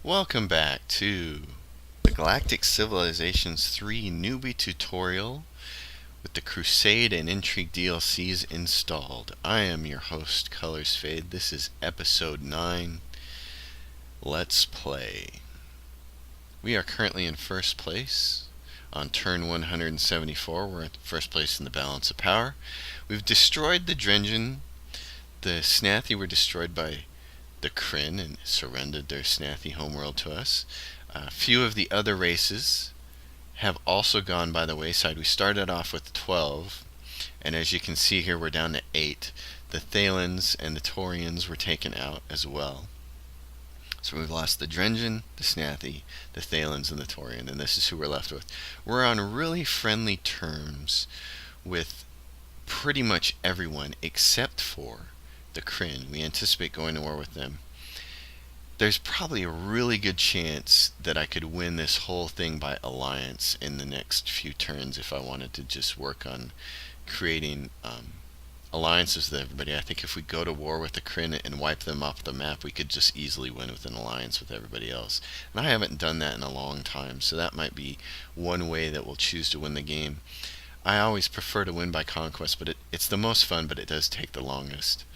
Welcome back to the Galactic Civilizations 3 Newbie tutorial with the Crusade and Intrigue DLCs installed. I am your host, Colors Fade. This is episode 9. Let's play. We are currently in first place on turn 174. We're at first place in the balance of power. We've destroyed the Drengen. The Snathi were destroyed by the Kryn and surrendered their Snathi homeworld to us. A few of the other races have also gone by the wayside. We started off with 12, and as you can see here, we're down to 8. The Thalans and the Taurians were taken out as well. So we've lost the Drengen, the Snathi, the Thalans, and the Taurian, and this is who we're left with. We're on really friendly terms with pretty much everyone except for the Kryn. We anticipate going to war with them. There's probably a really good chance that I could win this whole thing by alliance in the next few turns if I wanted to just work on creating alliances with everybody. I think if we go to war with the Kryn and wipe them off the map, we could just easily win with an alliance with everybody else. And I haven't done that in a long time, so that might be one way that we'll choose to win the game. I always prefer to win by conquest, but it's the most fun, but it does take the longest.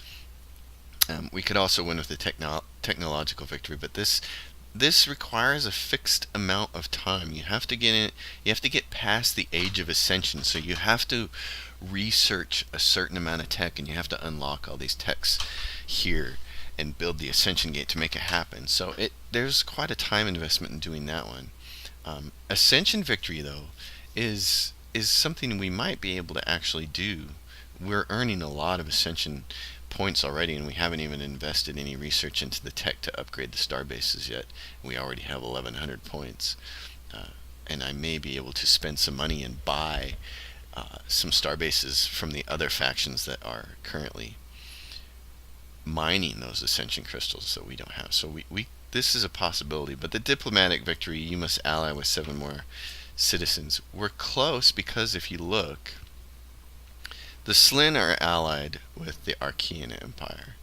We could also win with a technological victory, but this requires a fixed amount of time. You have to get in. You have to get past the age of ascension. So you have to research a certain amount of tech, and you have to unlock all these techs here and build the ascension gate to make it happen. So there's quite a time investment in doing that one. Ascension victory, though, is something we might be able to actually do. We're earning a lot of ascension points already, and we haven't even invested any research into the tech to upgrade the Starbases yet. We already have 1100 points, and I may be able to spend some money and buy some Starbases from the other factions that are currently mining those ascension crystals that we don't have. So this is a possibility, but the diplomatic victory, you must ally with 7 more citizens. We're close because if you look, the Slyn are allied with the Archean Empire,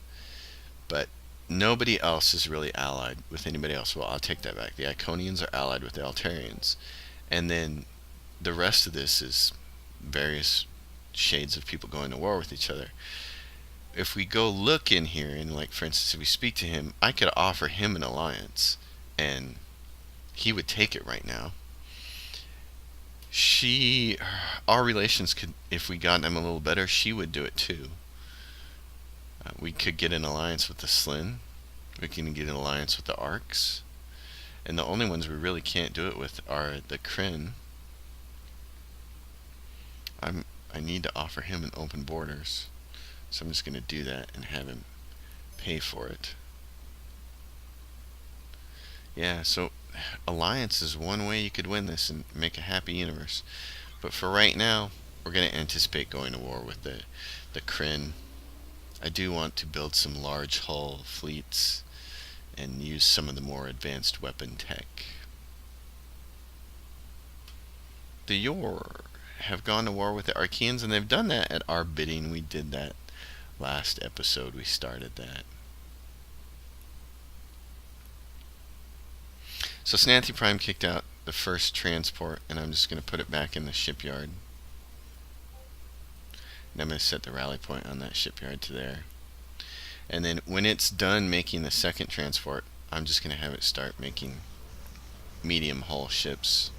but nobody else is really allied with anybody else. Well, I'll take that back. The Iconians are allied with the Altarians, and then the rest of this is various shades of people going to war with each other. If we go look in here, and like for instance, if we speak to him, I could offer him an alliance, and he would take it right now. Our relations could, if we got them a little better, she would do it too. We could get an alliance with the Slyn. We can get an alliance with the Arcs. And the only ones we really can't do it with are the Kryn. I need to offer him an open borders. So I'm just going to do that and have him pay for it. Yeah, so alliance is one way you could win this and make a happy universe. But for right now, we're going to anticipate going to war with the Kryn. I do want to build some large hull fleets and use some of the more advanced weapon tech. The Yor have gone to war with the Archeans, and they've done that at our bidding. We did that last episode. We started that. So Snathi Prime kicked out the first transport, and I'm just going to put it back in the shipyard. And I'm going to set the rally point on that shipyard to there. And then when it's done making the second transport, I'm just going to have it start making medium hull ships.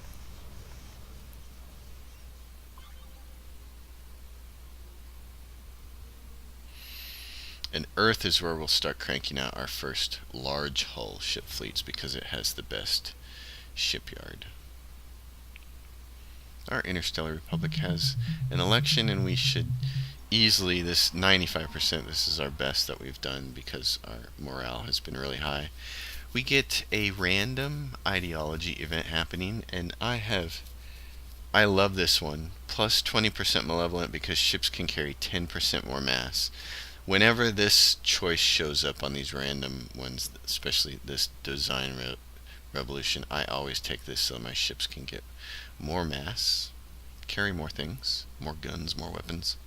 And Earth is where we'll start cranking out our first large hull ship fleets because it has the best shipyard. Our Interstellar Republic has an election, and we should easily, this 95%, this is our best that we've done because our morale has been really high. We get a random ideology event happening, and I love this one. Plus 20% Malevolent because ships can carry 10% more mass. Whenever this choice shows up on these random ones, especially this design revolution, I always take this so my ships can get more mass, carry more things, more guns, more weapons.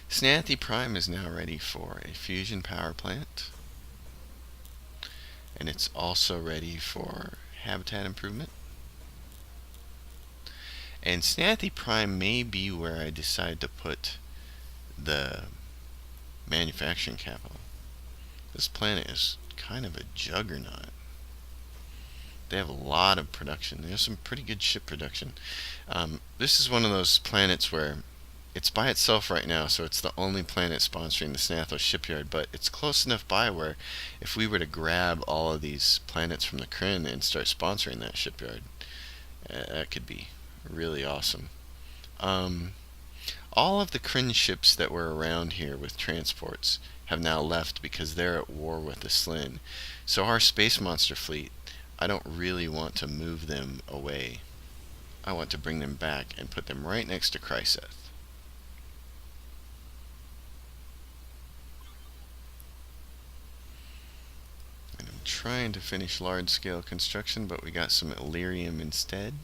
Snathi Prime is now ready for a fusion power plant. and it's also ready for habitat improvement. And Snathy Prime may be where I decide to put the manufacturing capital. This planet is kind of a juggernaut. They have a lot of production. There's some pretty good ship production. This is one of those planets where it's by itself right now, so it's the only planet sponsoring the Snathos shipyard, but it's close enough by where if we were to grab all of these planets from the Kryn and start sponsoring that shipyard, that could be really awesome. All of the Kryn ships that were around here with transports have now left because they're at war with the Slyn. So our space monster fleet, I don't really want to move them away. I want to bring them back and put them right next to Chryseth. And I'm trying to finish large-scale construction, but we got some Illyrium instead.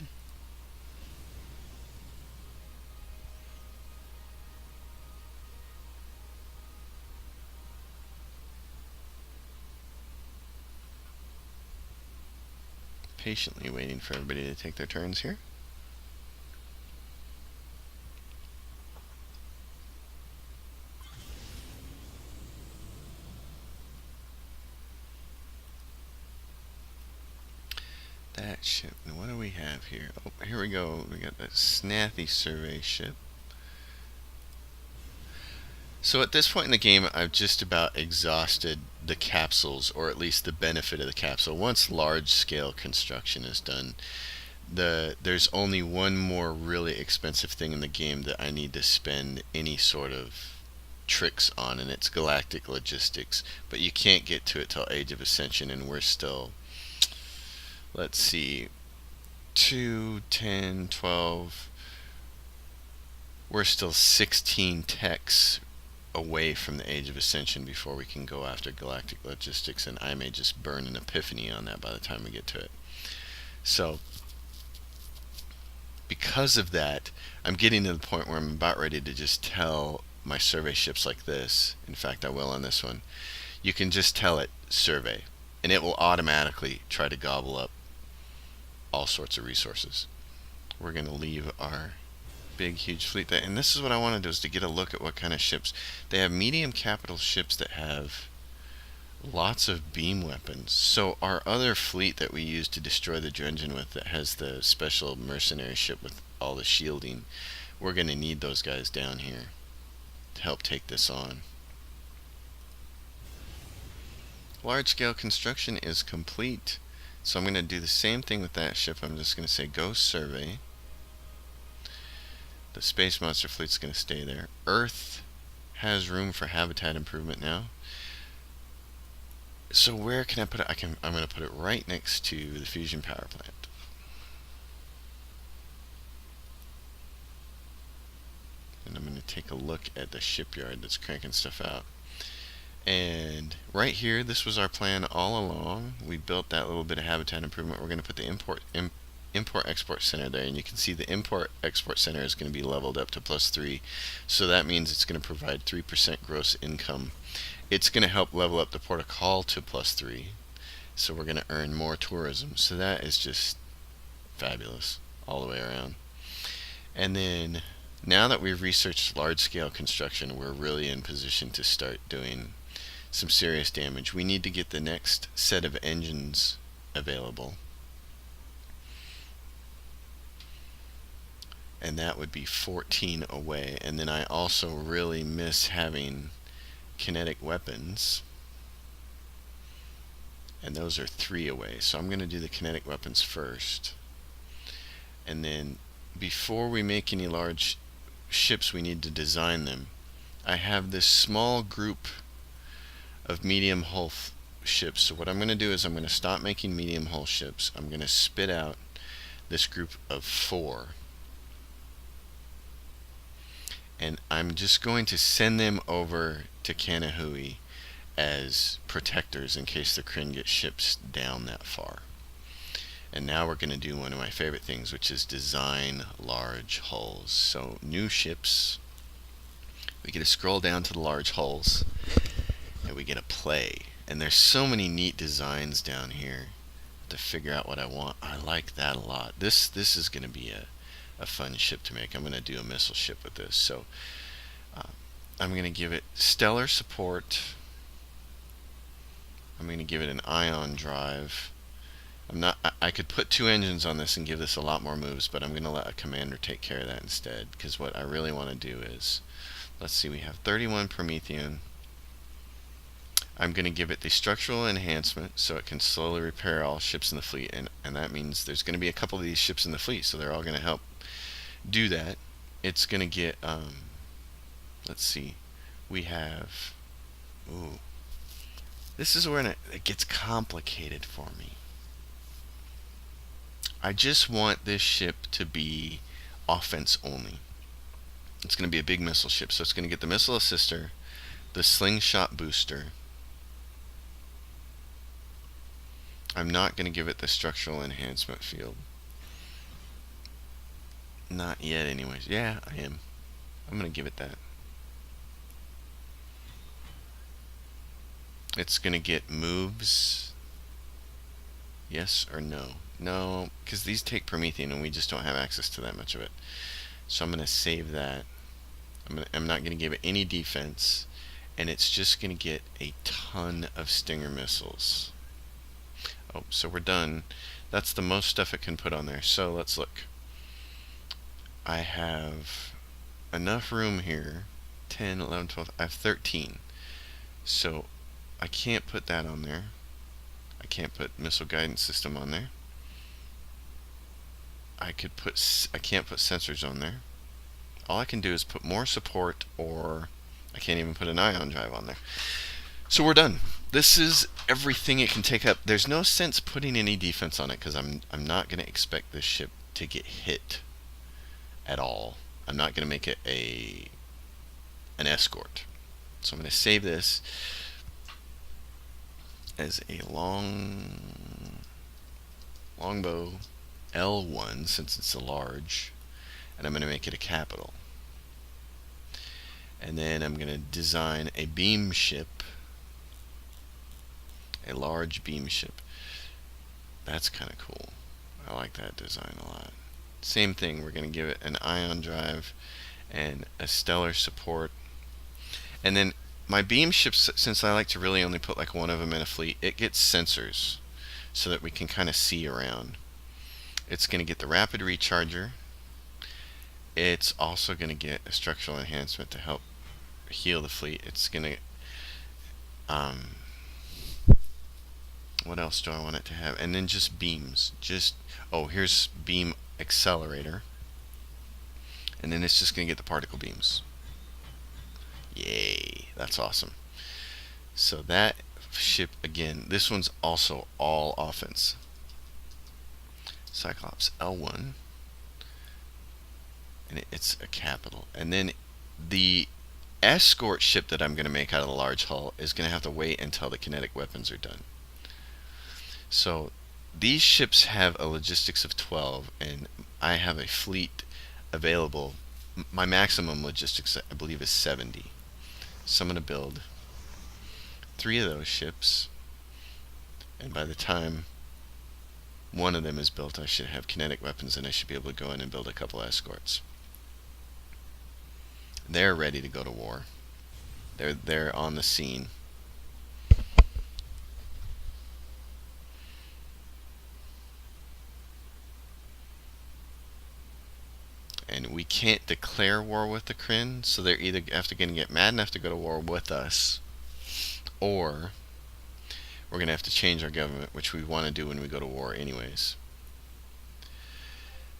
Patiently waiting for everybody to take their turns here. That ship. And what do we have here? Oh, here we go. We got that Snathy survey ship. So at this point in the game, I've just about exhausted the capsules, or at least the benefit of the capsule. Once large-scale construction is done, there's only one more really expensive thing in the game that I need to spend any sort of tricks on, and it's Galactic Logistics. But you can't get to it till Age of Ascension, and we're still, let's see, 2, 10, 12, we're still 16 techs away from the Age of Ascension before we can go after Galactic Logistics, and I may just burn an epiphany on that by the time we get to it. So because of that, I'm getting to the point where I'm about ready to just tell my survey ships like this. In fact, I will on this one. You can just tell it survey, and it will automatically try to gobble up all sorts of resources. We're going to leave our big huge fleet there, and this is what I want to do, is to get a look at what kind of ships they have. Medium capital ships that have lots of beam weapons. So our other fleet that we use to destroy the Drengen with, that has the special mercenary ship with all the shielding, we're going to need those guys down here to help take this on. Large scale construction is complete, so I'm going to do the same thing with that ship. I'm just going to say go survey. The space monster fleet's going to stay there. Earth has room for habitat improvement now. So where can I put it? I'm going to put it right next to the fusion power plant. And I'm going to take a look at the shipyard that's cranking stuff out. And right here, this was our plan all along. We built that little bit of habitat improvement. We're going to put the import-export center there, and you can see the import-export center is going to be leveled up to +3, so that means it's going to provide 3% gross income. It's going to help level up the port of call to +3, so we're going to earn more tourism. So that is just fabulous all the way around. And then now that we've researched large-scale construction, we're really in position to start doing some serious damage. We need to get the next set of engines available, and that would be 14 away. And then I also really miss having kinetic weapons, and those are 3 away. So I'm going to do the kinetic weapons first, and then before we make any large ships, we need to design them. I have this small group of medium hull ships, so what I'm going to do is I'm going to stop making medium hull ships. I'm going to spit out this group of 4, and I'm just going to send them over to Kanahui as protectors in case the Kryn get ships down that far. And now we're going to do one of my favorite things, which is design large hulls. So new ships, we get to scroll down to the large hulls, and we get to play. And there's so many neat designs down here to figure out what I want. I like that a lot. This is going to be a fun ship to make. I'm going to do a missile ship with this. So I'm going to give it stellar support. I'm going to give it an ion drive. I could put 2 engines on this and give this a lot more moves, but I'm going to let a commander take care of that instead, because what I really want to do is, let's see, we have 31 Promethean. I'm going to give it the structural enhancement so it can slowly repair all ships in the fleet, and that means there's going to be a couple of these ships in the fleet, so they're all going to help do that. It's going to get, let's see, we have, ooh, this is where it gets complicated for me. I just want this ship to be offense only. It's going to be a big missile ship, so it's going to get the missile assister, the slingshot booster. I'm not going to give it the structural enhancement field. Not yet anyways. Yeah, I am. I'm going to give it that. It's going to get moves. Yes or no? No, because these take Promethean and we just don't have access to that much of it. So I'm going to save that. I'm not going to give it any defense, and it's just going to get a ton of Stinger missiles. Oh, so we're done. That's the most stuff it can put on there. So let's look. I have enough room here. 10, 11, 12. I have 13. So I can't put that on there. I can't put missile guidance system on there. I can't put sensors on there. All I can do is put more support, or I can't even put an ion drive on there. So we're done. This is everything it can take up. There's no sense putting any defense on it because I'm not going to expect this ship to get hit at all. I'm not going to make it an escort. So I'm going to save this as a longbow L1 since it's a large, and I'm going to make it a capital. And then I'm going to design a beam ship, a large beam ship. That's kind of cool. I like that design a lot. Same thing, we're going to give it an ion drive and a stellar support. And then my beam ships, since I like to really only put like one of them in a fleet, it gets sensors so that we can kind of see around. It's going to get the rapid recharger. It's also going to get a structural enhancement to help heal the fleet. It's going to what else do I want it to have? And then just beams. Here's beam accelerator. And then it's just going to get the particle beams. Yay, that's awesome. So that ship, again, this one's also all offense. Cyclops L1, and it's a capital. And then the escort ship that I'm going to make out of the large hull is going to have to wait until the kinetic weapons are done. So these ships have a logistics of 12, and I have a fleet available. My maximum logistics, I believe, is 70. So I'm going to build 3 of those ships, and by the time one of them is built, I should have kinetic weapons, and I should be able to go in and build a couple escorts. They're ready to go to war. They're on the scene. And we can't declare war with the Kryn, so they're either going to get mad enough to go to war with us, or we're going to have to change our government, which we want to do when we go to war anyways.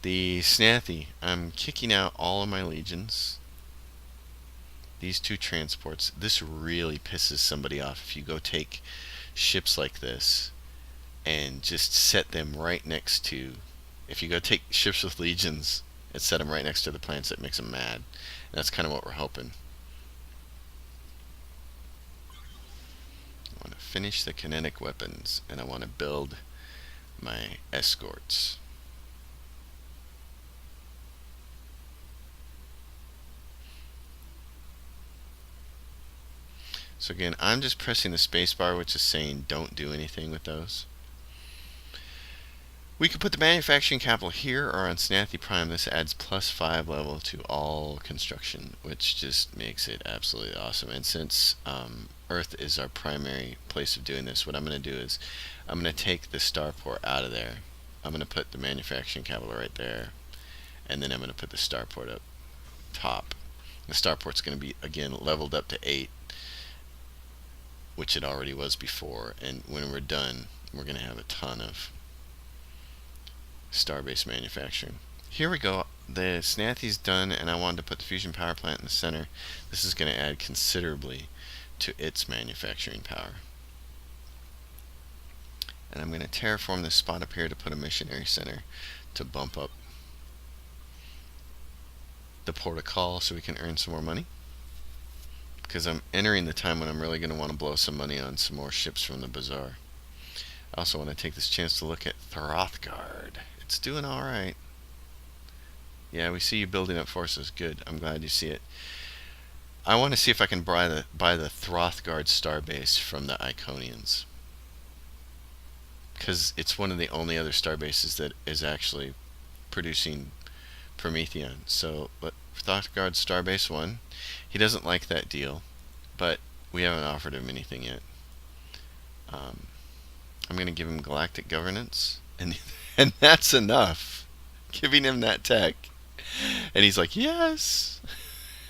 The Snathi, I'm kicking out all of my legions. These 2 transports, this really pisses somebody off if you go take ships like this and just set them right next to, if you go take ships with legions and set them right next to the planets, it makes them mad. And that's kind of what we're hoping. I want to finish the kinetic weapons, and I want to build my escorts. So again, I'm just pressing the space bar, which is saying don't do anything with those. We could put the manufacturing capital here or on Snathy Prime. This adds +5 level to all construction, which just makes it absolutely awesome. And since Earth is our primary place of doing this, what I'm going to do is I'm going to take the starport out of there. I'm going to put the manufacturing capital right there, and then I'm going to put the starport up top. The starport's going to be, again, leveled up to 8, which it already was before. And when we're done, we're going to have a ton of Starbase manufacturing. Here we go. The Snathy's done, and I wanted to put the fusion power plant in the center. This is going to add considerably to its manufacturing power. And I'm going to terraform this spot up here to put a missionary center to bump up the port of call so we can earn some more money. Because I'm entering the time when I'm really going to want to blow some money on some more ships from the bazaar. I also want to take this chance to look at Throthgard. It's doing alright. Yeah, we see you building up forces. Good. I'm glad you see it. I want to see if I can buy the Throthgard starbase from the Iconians. Because it's one of the only other starbases that is actually producing Prometheon. So, Throthgard starbase 1. He doesn't like that deal, but we haven't offered him anything yet. I'm going to give him galactic governance, and that's enough. Giving him that tech, and he's like, yes.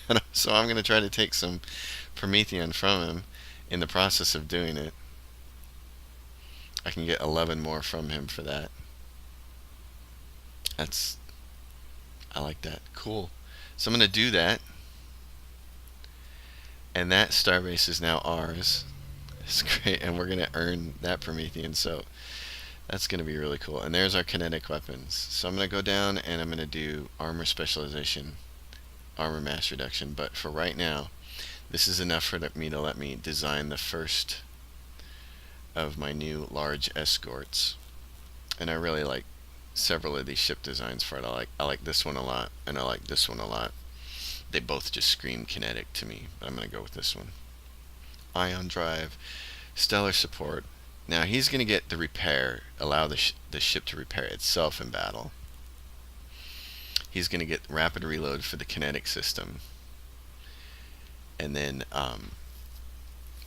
And so I'm going to try to take some Prometheon from him. In the process of doing it, I can get 11 more from him for that. I like that. Cool. So I'm going to do that, and that starbase is now ours. It's great, and we're going to earn that Promethean, so that's going to be really cool. And there's our kinetic weapons. So I'm going to go down and I'm going to do armor specialization, armor mass reduction. But for right now, this is enough for me to let me design the first of my new large escorts. And I really like several of these ship designs for it. I like this one a lot, and I like this one a lot. They both just scream kinetic to me, but I'm going to go with this one. Ion drive, stellar support. Now he's going to get the repair, allow the ship to repair itself in battle. He's going to get rapid reload for the kinetic system. And then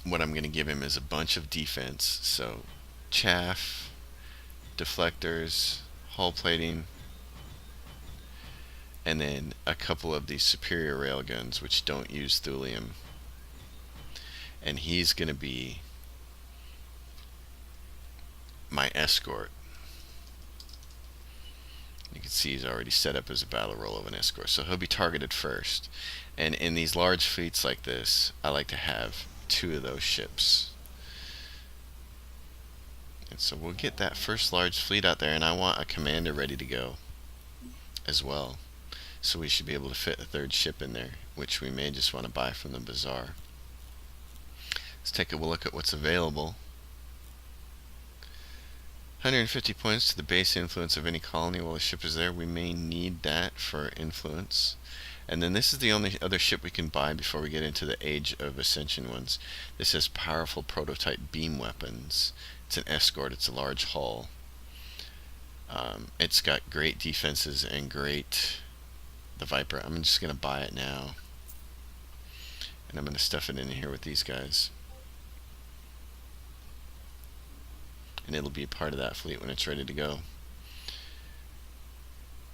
what I'm going to give him is a bunch of defense. So chaff, deflectors, hull plating, and then a couple of these superior railguns which don't use thulium. And he's going to be my escort. You can see he's already set up as a battle role of an escort, so he'll be targeted first. And in these large fleets like this, I like to have 2 of those ships. And so we'll get that first large fleet out there, and I want a commander ready to go as well. So we should be able to fit a 3rd ship in there, which we may just want to buy from the bazaar. Let's take a look at what's available. 150 points to the base influence of any colony while the ship is there. We may need that for influence. And then this is the only other ship we can buy before we get into the Age of Ascension ones. This has powerful prototype beam weapons. It's an escort. It's a large hull. It's got great defenses and great... the Viper. I'm just going to buy it now. And I'm going to stuff it in here with these guys. And it'll be part of that fleet when it's ready to go.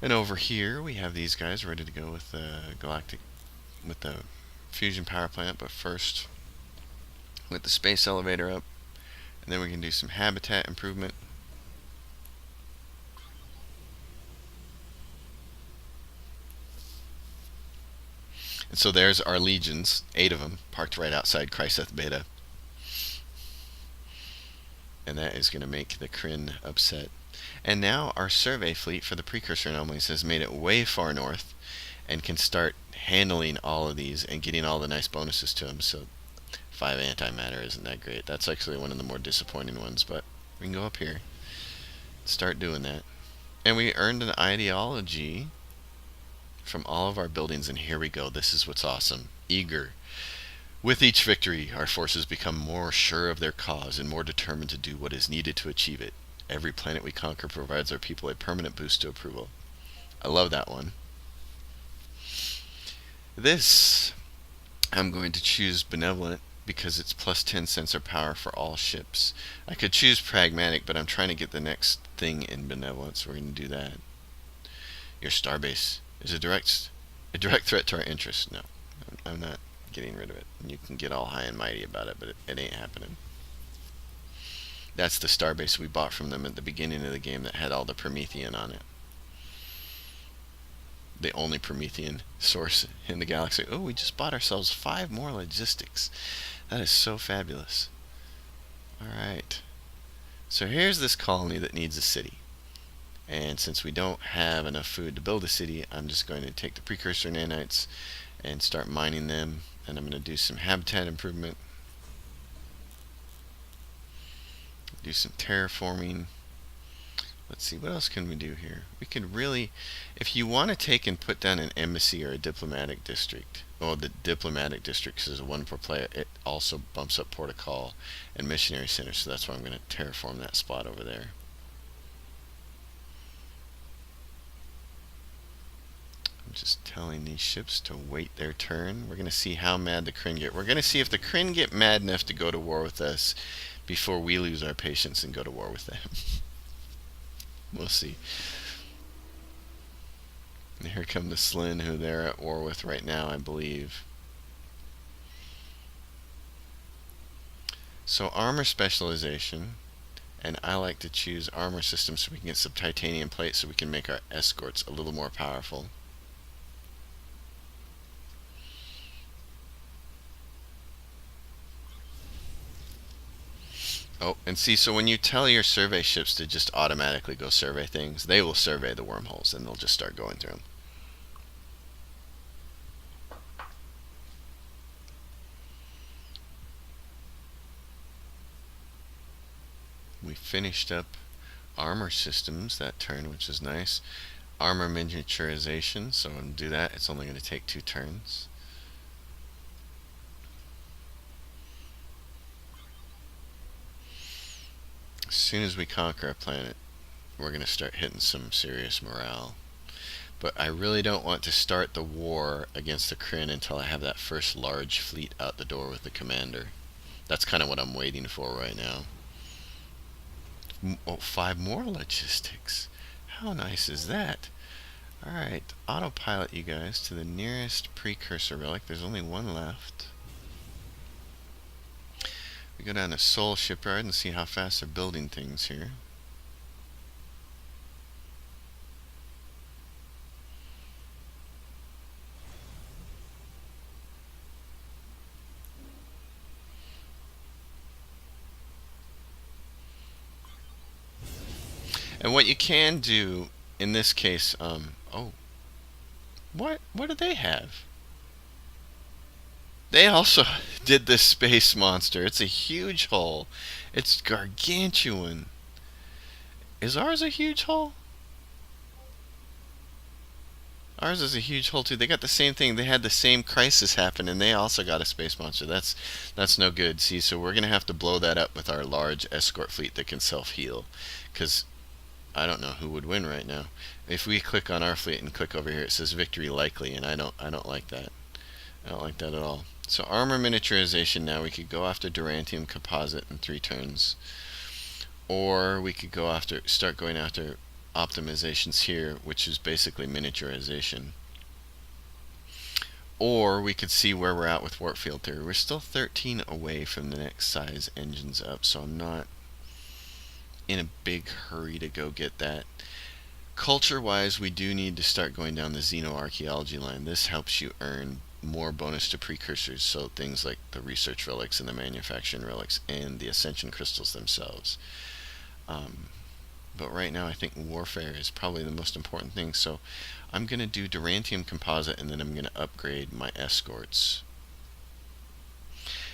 And over here we have these guys ready to go with the with the fusion power plant. But first, with the space elevator up, and then we can do some habitat improvement. And so there's our legions, 8 of them, parked right outside Chryseth Beta. And that is going to make the Kryn upset. And now our survey fleet for the precursor anomalies has made it way far north and can start handling all of these and getting all the nice bonuses to them. So 5 antimatter isn't that great. That's actually one of the more disappointing ones, but we can go up here, start doing that. And we earned an ideology from all of our buildings, and here we go. This is what's awesome. Eager. With each victory, our forces become more sure of their cause and more determined to do what is needed to achieve it. Every planet we conquer provides our people a permanent boost to approval. I love that one. This, I'm going to choose Benevolent because it's plus 10 sensor power for all ships. I could choose Pragmatic, but I'm trying to get the next thing in Benevolent, so we're going to do that. Your Starbase is a direct threat to our interests. No, I'm not getting rid of it. You can get all high and mighty about it, but it ain't happening. That's the Starbase we bought from them at the beginning of the game that had all the Promethean on it. The only Promethean source in the galaxy. Oh, we just bought ourselves 5 more logistics. That is so fabulous. Alright. So here's this colony that needs a city. And since we don't have enough food to build a city, I'm just going to take the precursor nanites and start mining them. And I'm going to do some habitat improvement. Do some terraforming. Let's see, what else can we do here? We could really, if you want to take and put down an embassy or a diplomatic district, well, the diplomatic district is a 1 per player, it also bumps up port of call and missionary center, so that's why I'm going to terraform that spot over there. I'm just telling these ships to wait their turn. We're going to see how mad the Kryn get. We're going to see if the Kryn get mad enough to go to war with us before we lose our patience and go to war with them. We'll see. And here come the Slyn, who they're at war with right now, I believe. So armor specialization, and I like to choose armor systems so we can get some titanium plates so we can make our escorts a little more powerful. Oh, and see, so when you tell your survey ships to just automatically go survey things, they will survey the wormholes and they'll just start going through them. We finished up armor systems that turn, which is nice. Armor miniaturization, so I'm going to do that. It's only going to take 2 turns. As soon as we conquer a planet, we're going to start hitting some serious morale. But I really don't want to start the war against the Kryn until I have that first large fleet out the door with the commander. That's kind of what I'm waiting for right now. Oh, 5 more logistics. How nice is that? Alright, autopilot you guys to the nearest precursor relic. There's only 1 left. We go down to Seoul Shipyard and see how fast they're building things here. And what you can do in this case, oh, what do they have? They also did this space monster. It's a huge hull. It's gargantuan. Is ours a huge hull? Ours is a huge hull too. They got the same thing. They had the same crisis happen, and they also got a space monster. That's no good. See, so we're gonna have to blow that up with our large escort fleet that can self-heal, because I don't know who would win right now. If we click on our fleet and click over here, it says victory likely, and I don't like that. I don't like that at all. So armor miniaturization, now we could go after Durantium composite in 3 turns. Or we could start going after optimizations here, which is basically miniaturization. Or we could see where we're at with warp field theory. We're still 13 away from the next size engines up, so I'm not in a big hurry to go get that. Culture-wise, we do need to start going down the xenoarchaeology line. This helps you earn more bonus to precursors, so things like the research relics and the manufacturing relics and the ascension crystals themselves. But right now I think warfare is probably the most important thing, so I'm going to do Durantium composite, and then I'm going to upgrade my escorts.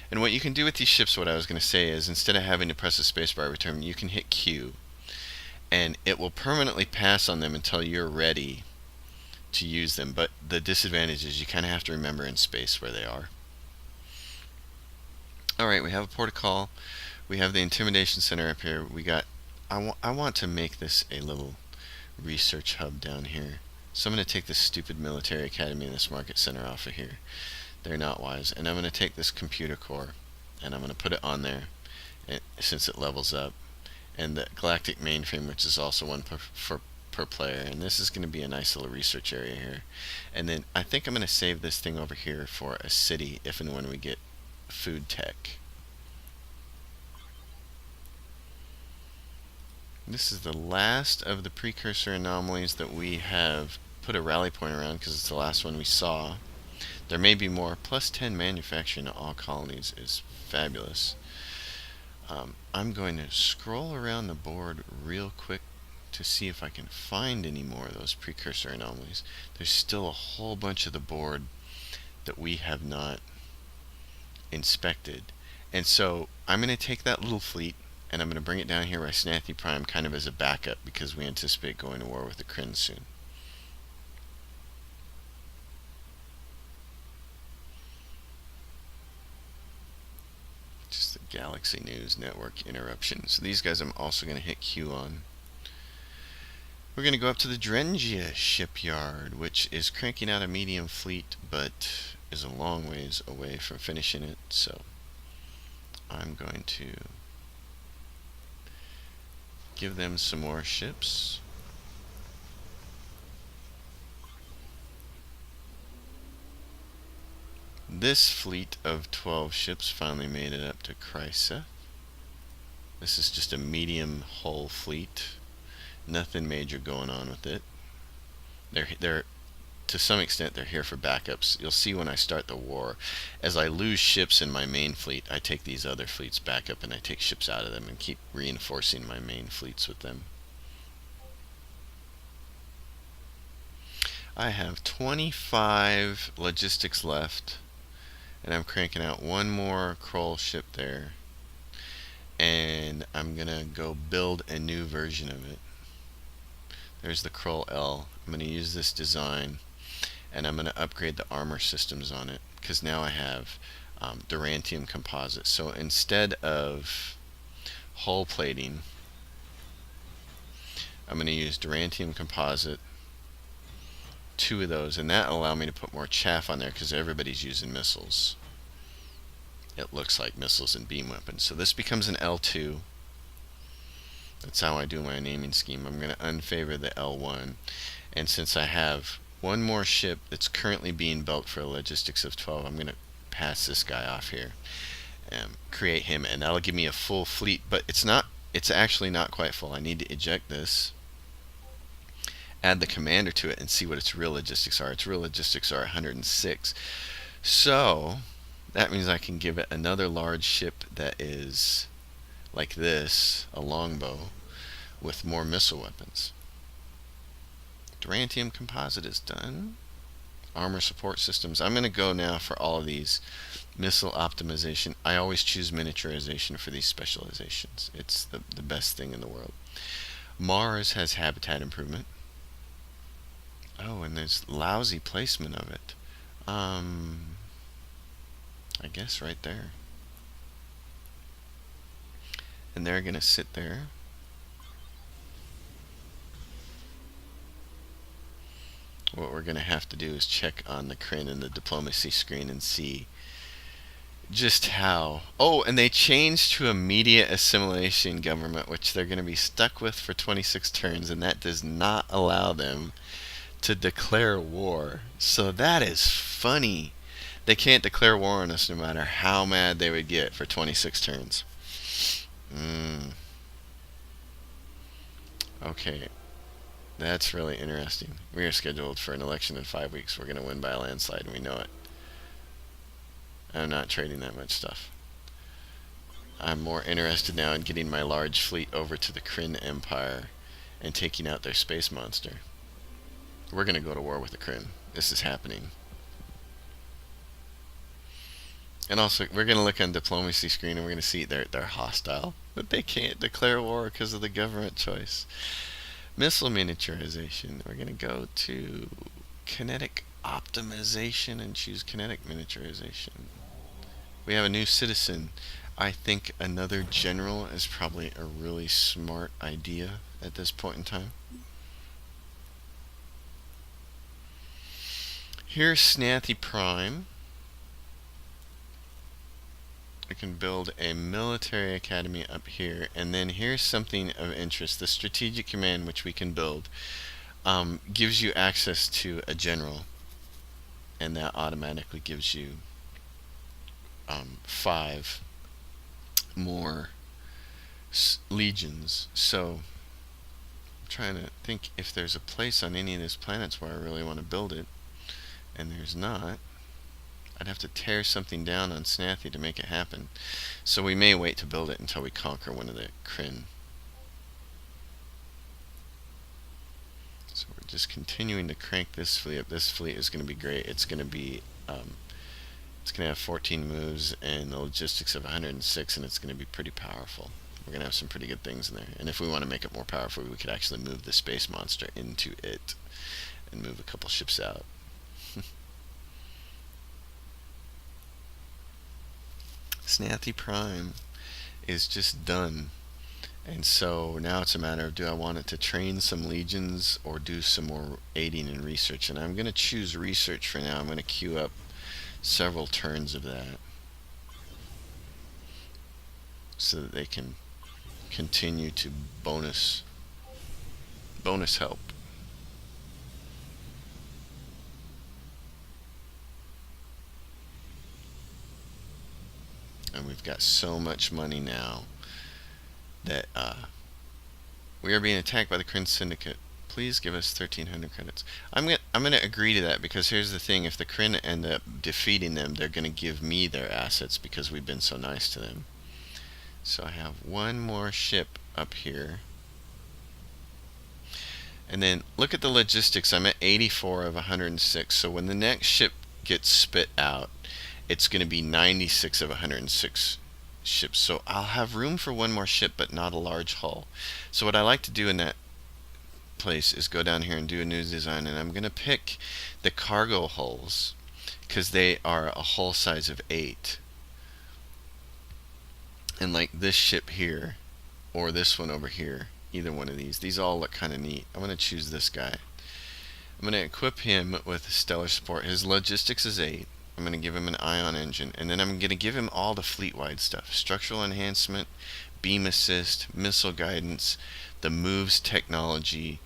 And what you can do with these ships, what I was going to say is, instead of having to press the spacebar every time, you can hit Q, and it will permanently pass on them until you're ready to use them. But the disadvantage is you kind of have to remember in space where they are. Alright, we have a port of call. We have the intimidation center up here. I want to make this a little research hub down here. So I'm going to take this stupid military academy and this market center off of here. They're not wise. And I'm going to take this computer core and I'm going to put it on there, since it levels up. And the galactic mainframe, which is also one per player. And this is going to be a nice little research area here. And then I think I'm going to save this thing over here for a city if and when we get food tech. This is the last of the precursor anomalies that we have put a rally point around because it's the last one we saw. There may be more. Plus 10 manufacturing to all colonies is fabulous. I'm going to scroll around the board real quick to see if I can find any more of those precursor anomalies. There's still a whole bunch of the board that we have not inspected. And so I'm going to take that little fleet and I'm going to bring it down here by Snathy Prime kind of as a backup because we anticipate going to war with the Kryn soon. Just the Galaxy News Network interruptions. These guys I'm also going to hit Q on. We're going to go up to the Drengia shipyard, which is cranking out a medium fleet, but is a long ways away from finishing it. So I'm going to give them some more ships. This fleet of 12 ships finally made it up to Chrysa. This is just a medium hull fleet. Nothing major going on with it. They're to some extent they're here for backups. You'll see when I start the war, as I lose ships in my main fleet, I take these other fleets back up and I take ships out of them and keep reinforcing my main fleets with them. I have 25 logistics left, and I'm cranking out one more Kroll ship there, and I'm gonna go build a new version of it. There's the Kroll L. I'm gonna use this design and I'm gonna upgrade the armor systems on it because now I have Durantium composite. So instead of hull plating, I'm gonna use Durantium composite, 2 of those, and that will allow me to put more chaff on there because everybody's using missiles. It looks like missiles and beam weapons. So this becomes an L2. That's how I do my naming scheme. I'm going to unfavor the L1. And since I have one more ship that's currently being built for a logistics of 12, I'm going to pass this guy off here and create him, and that'll give me a full fleet. But it's actually not quite full. I need to eject this, add the commander to it, and see what its real logistics are. Its real logistics are 106. So that means I can give it another large ship that is like this, a longbow with more missile weapons. Durantium composite is done. Armor support systems. I'm going to go now for all of these. Missile optimization. I always choose miniaturization for these specializations. It's the best thing in the world. Mars has habitat improvement. Oh, and there's lousy placement of it. I guess right there. And they're going to sit there. What we're going to have to do is check on the Kryn in the diplomacy screen and see just how... Oh, and they changed to immediate assimilation government, which they're going to be stuck with for 26 turns, and that does not allow them to declare war. So that is funny. They can't declare war on us no matter how mad they would get for 26 turns. Okay, that's really interesting. We are scheduled for an election in 5 weeks. We're going to win by a landslide, and we know it. I'm not trading that much stuff. I'm more interested now in getting my large fleet over to the Kryn Empire and taking out their space monster. We're going to go to war with the Kryn. This is happening. And also, we're going to look on diplomacy screen and we're going to see they're hostile. But they can't declare war because of the government choice. Missile miniaturization. We're going to go to kinetic optimization and choose kinetic miniaturization. We have a new citizen. I think another general is probably a really smart idea at this point in time. Here's Snathy Prime. We can build a military academy up here, and then here's something of interest. The strategic command, which we can build, gives you access to a general, and that automatically gives you 5 more legions. So I'm trying to think if there's a place on any of these planets where I really want to build it, and there's not. I'd have to tear something down on Snathy to make it happen. So we may wait to build it until we conquer one of the Kryn. So we're just continuing to crank this fleet up. This fleet is going to be great. It's going to be it's going to have 14 moves and the logistics of 106, and it's going to be pretty powerful. We're going to have some pretty good things in there. And if we want to make it more powerful, we could actually move the space monster into it and move a couple ships out. Snathy Prime is just done. And so now it's a matter of, do I want it to train some legions or do some more aiding in research? And I'm going to choose research for now. I'm going to queue up several turns of that so that they can continue to bonus help. And we've got so much money now that we are being attacked by the Kryn Syndicate. Please give us 1,300 credits. I'm gonna agree to that, because here's the thing: if the Kryn end up defeating them, they're gonna give me their assets because we've been so nice to them. So I have one more ship up here, and then look at the logistics. I'm at 84 of 106. So when the next ship gets spit out, it's gonna be 96 of 106 ships. So I'll have room for one more ship, but not a large hull. So what I like to do in that place is go down here and do a new design, and I'm going to pick the cargo hulls because they are a hull size of 8. And like this ship here or this one over here, either one of these all look kind of neat. I'm going to choose this guy. I'm going to equip him with stellar support. His logistics is 8. I'm going to give him an ion engine, and then I'm going to give him all the fleet-wide stuff: structural enhancement, beam assist, missile guidance, the moves technology,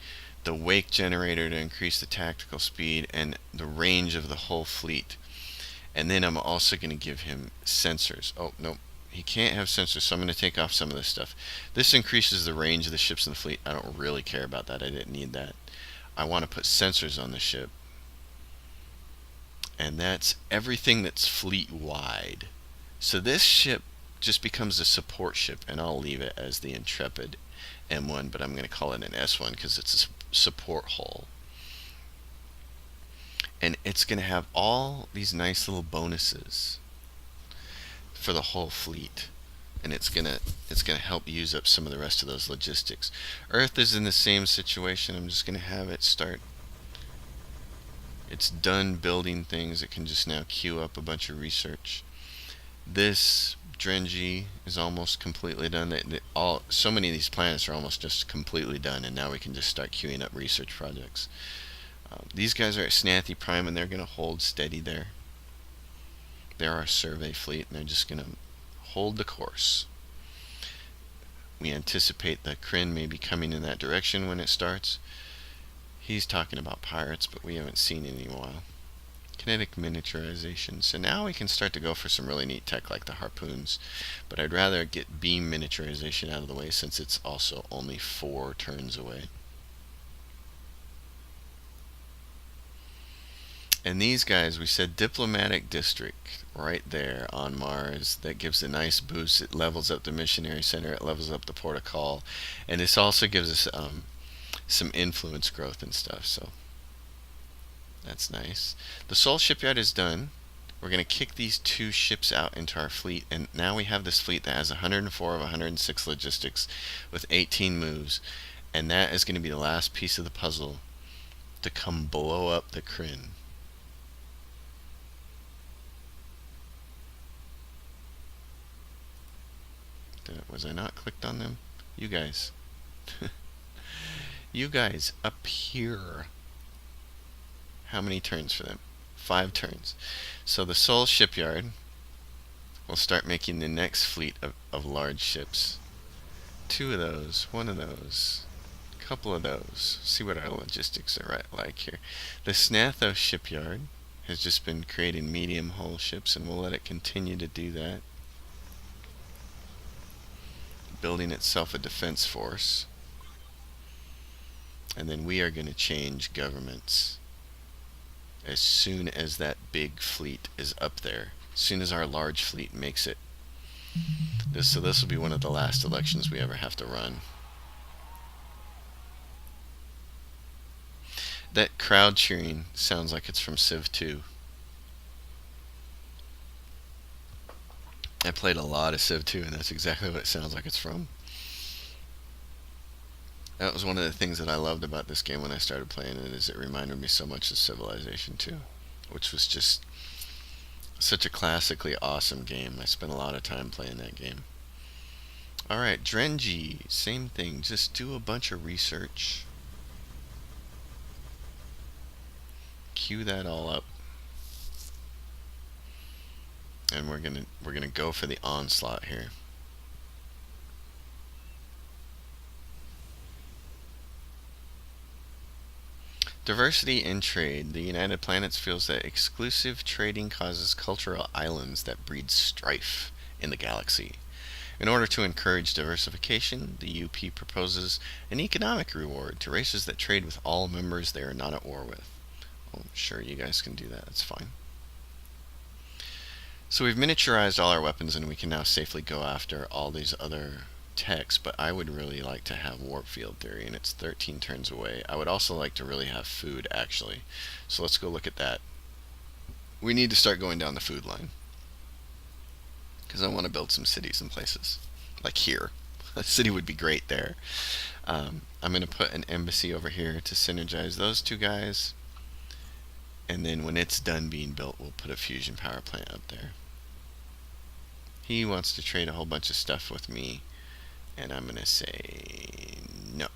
the wake generator to increase the tactical speed, and the range of the whole fleet. And then I'm also going to give him sensors. Oh, no, he can't have sensors, so I'm going to take off some of this stuff. This increases the range of the ships in the fleet. I don't really care about that. I didn't need that. I want to put sensors on the ship. And that's everything that's fleet-wide. So this ship just becomes a support ship, and I'll leave it as the Intrepid M1, but I'm going to call it an S1 because it's a support hull. And it's going to have all these nice little bonuses for the whole fleet, and it's going to help use up some of the rest of those logistics. Earth is in the same situation. I'm just going to have it start. It's done building things. It can just now queue up a bunch of research. This Drengy is almost completely done. So many of these planets are almost just completely done, and now we can just start queuing up research projects. These guys are at Snathy Prime, and they're going to hold steady there. They're our survey fleet, and they're just going to hold the course. We anticipate the Kryn may be coming in that direction when it starts. He's talking about pirates, but we haven't seen any in a while. Kinetic miniaturization. So now we can start to go for some really neat tech like the harpoons, but I'd rather get beam miniaturization out of the way since it's also only 4 turns away. And these guys, we said diplomatic district right there on Mars. That gives a nice boost. It levels up the missionary center. It levels up the port of call, and this also gives us some influence growth and stuff. So that's nice. The Sol shipyard is done. We're going to kick these 2 ships out into our fleet, and now we have this fleet that has 104 of 106 logistics with 18 moves, and that is going to be the last piece of the puzzle to come blow up the Kryn. Was I not clicked on them? You guys. You guys up here. How many turns for them? 5 turns. So the Seoul shipyard will start making the next fleet of large ships. 2 of those, 1 of those, a couple of those. See what our logistics are like here. The Snathos shipyard has just been creating medium hull ships, and we'll let it continue to do that. Building itself a defense force. And then we are going to change governments as soon as that big fleet is up there. As soon as our large fleet makes it. So this will be one of the last elections we ever have to run. That crowd cheering sounds like it's from Civ 2. I played a lot of Civ 2, and that's exactly what it sounds like it's from. That was one of the things that I loved about this game when I started playing it, is it reminded me so much of Civilization 2, which was just such a classically awesome game. I spent a lot of time playing that game. Alright, Drenji, same thing. Just do a bunch of research. Queue that all up. And we're gonna go for the onslaught here. Diversity in trade. The United Planets feels that exclusive trading causes cultural islands that breed strife in the galaxy. In order to encourage diversification, the UP proposes an economic reward to races that trade with all members they are not at war with. Well, sure, you guys can do that. That's fine. So we've miniaturized all our weapons, and we can now safely go after all these other techs, but I would really like to have warp field theory, and it's 13 turns away. I would also like to really have food, actually. So let's go look at that. We need to start going down the food line, because I want to build some cities and places. Like here. A city would be great there. I'm going to put an embassy over here to synergize those 2 guys. And then when it's done being built, we'll put a fusion power plant up there. He wants to trade a whole bunch of stuff with me, and I'm going to say no.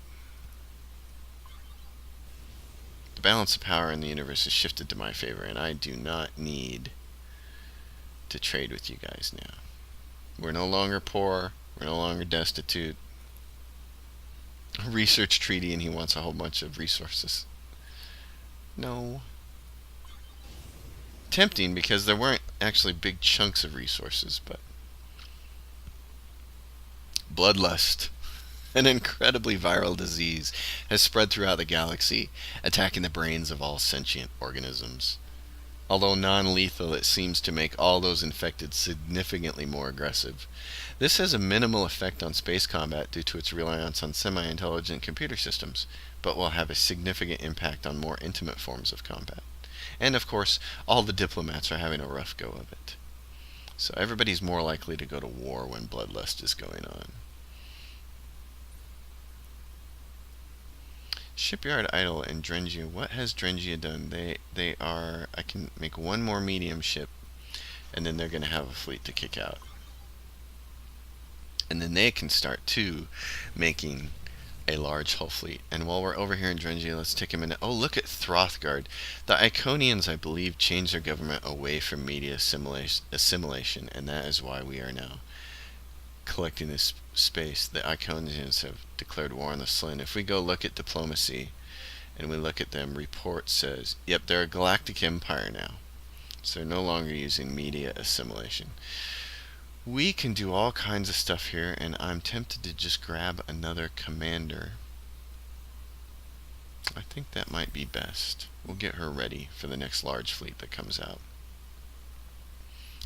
The balance of power in the universe has shifted to my favor, and I do not need to trade with you guys now. We're no longer poor. We're no longer destitute. A research treaty, and he wants a whole bunch of resources. No. Tempting, because there weren't actually big chunks of resources, but bloodlust, an incredibly viral disease, has spread throughout the galaxy, attacking the brains of all sentient organisms. Although non-lethal, it seems to make all those infected significantly more aggressive. This has a minimal effect on space combat due to its reliance on semi-intelligent computer systems, but will have a significant impact on more intimate forms of combat. And of course, all the diplomats are having a rough go of it. So everybody's more likely to go to war when bloodlust is going on. Shipyard idle and Drengia. What has Drengia done? They are... I can make 1 more medium ship, and then they're going to have a fleet to kick out. And then they can start, too, making a large hull fleet. And while we're over here in Drengia, let's take a minute. Oh, look at Throthgard. The Iconians, I believe, changed their government away from media assimilation, and that is why we are now collecting this space. The Iconians have declared war on the Slin. If we go look at diplomacy, and we look at them, report says, yep, they're a galactic empire now. So they're no longer using media assimilation. We can do all kinds of stuff here, and I'm tempted to just grab another commander. I think that might be best. We'll get her ready for the next large fleet that comes out.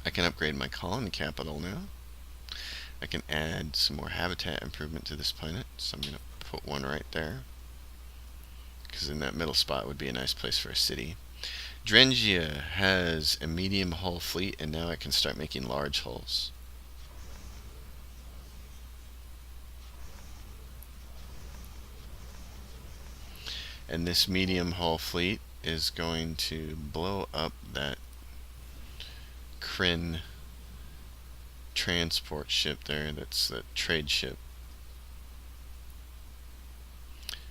I can upgrade my colony capital now. I can add some more habitat improvement to this planet, so I'm going to put 1 right there, because in that middle spot would be a nice place for a city. Drengia has a medium hull fleet, and now I can start making large hulls. And this medium hull fleet is going to blow up that Kryn transport ship there. That's the trade ship.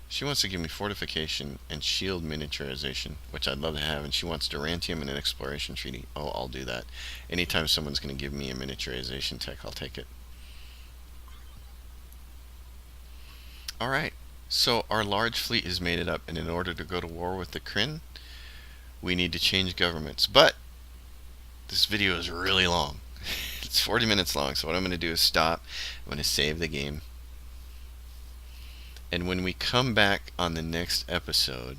She wants to give me fortification and shield miniaturization, which I'd love to have, and she wants Durantium and an exploration treaty. Oh, I'll do that. Anytime someone's going to give me a miniaturization tech, I'll take it. Alright, so our large fleet is mated up, and in order to go to war with the Kryn, we need to change governments. But this video is really long. It's 40 minutes long, so what I'm going to do is stop. I'm going to save the game. And when we come back on the next episode,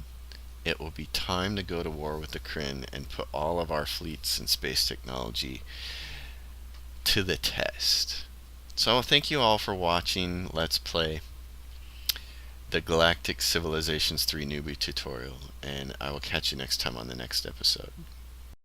it will be time to go to war with the Kryn and put all of our fleets and space technology to the test. So thank you all for watching Let's Play the Galactic Civilizations 3 Newbie tutorial, and I will catch you next time on the next episode.